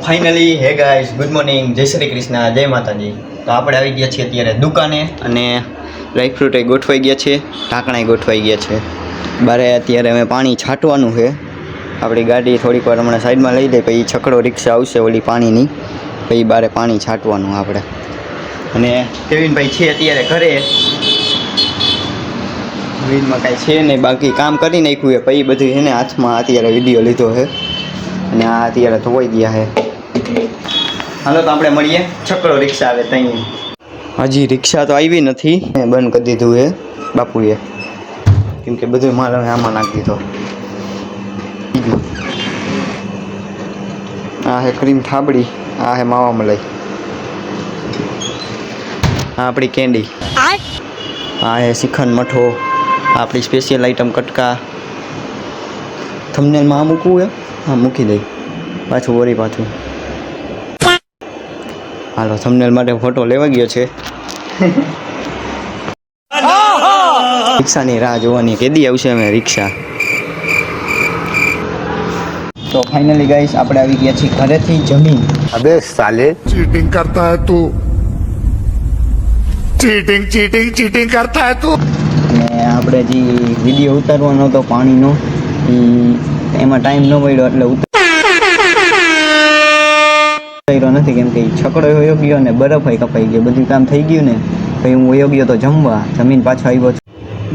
Finally હે guys, good morning, જય શ્રી કૃષ્ણ, જય માતાજી. તો આપણે આવી ગયા છીએ અત્યારે દુકાને અને ડ્રાય ફ્રૂટ ગોઠવાઈ ગયા છે, ઢાંકણા ગોઠવાઈ ગયા છે. બારે અત્યારે અમે પાણી છાંટવાનું છે. આપણી ગાડી થોડીક વાર હમણાં સાઈડમાં લઈ દે, પછી છકડો રિક્ષા આવશે ઓલી પાણીની, પછી બારે પાણી છાંટવાનું આપણે. અને કેવિનભાઈ છે અત્યારે ઘરે, નવીનમાં કાંઈ છે નહીં, બાકી કામ કરી નાખ્યું છે. પછી બધું એને હાથમાં અત્યારે વિડીયો લીધો છે અને આ અત્યારે ધોવાઈ ગયા છે. હાલો તો આપણે મળીએ, છકડો રિક્ષા આવે ત્યાં. હજી રિક્ષા તો આવી નથી, બંધ કરી દીધું છે બાપુએ, કેમ કે બધું માલ આમાં નાખી દીધો. આ હે ક્રીમ થાબડી, આ હે માવા મલાઈ, આ આપણી કેન્ડી, આ હે શ્રીખંડ મઠો, આપણી સ્પેશિયલ આઈટમ કટકા. થંબનેલમાં આ મૂકવું હે, હા મૂકી દઈ પાછું વળી પાછું. હાલો થંબનેલ માટે ફોટો લેવા ગયો છે. રિક્ષાની રાહ જોવાની, કેદી આવશે અમે રિક્ષા. તો ફાઇનલી ગાઈસ આપણે આવી ગયા છીએ ઘરેથી જમીન. अबे साले चीटिंग करता है तू, चीटिंग चीटिंग चीटिंग करता है तू. અને આપણે જે વિડીયો ઉતારવાનો હતો પાણીનો, એમાં ટાઈમ ન મળ્યો એટલે ઉતાર્યો નથી, કેમ કે છકડો વયો ગયો ને બરફ કપાઈ ગયો, બધું કામ થઈ ગયું ને. પછી હું વયો ગયો તો જમવા, જમીન પાછો આવ્યો છું.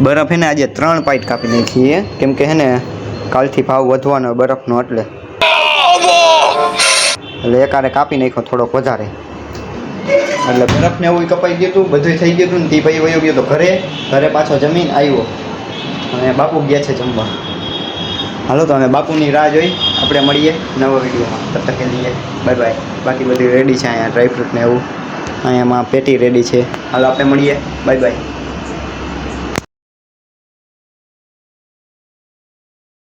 બરફ એને આજે 3 પાઇટ કાપી દઈ છીએ, કેમ કે હે ને કાલથી ભાવ વધવાનો બરફનો, એટલે એકારે કાપી નાખ્યો થોડોક વધારે, એટલે બરફને એવું કપાઈ ગયું હતું, બધું થઈ ગયું હતું ને. તે પછી વયો ગયો તો ઘરે પાછો જમીન આવ્યો અને બાપુ ગયા છે જમવા. હાલો તો અમે બાપુની રાહ જોઈ, આપણે મળીએ નવા વિડીયોમાં. તબ તક લઈએ બાય બાય. બાકી બધું રેડી છે અહીંયા, ડ્રાયફ્રૂટ ને એવું, અહીંયામાં પેટી રેડી છે. હાલો આપણે મળીએ, બાય બાય.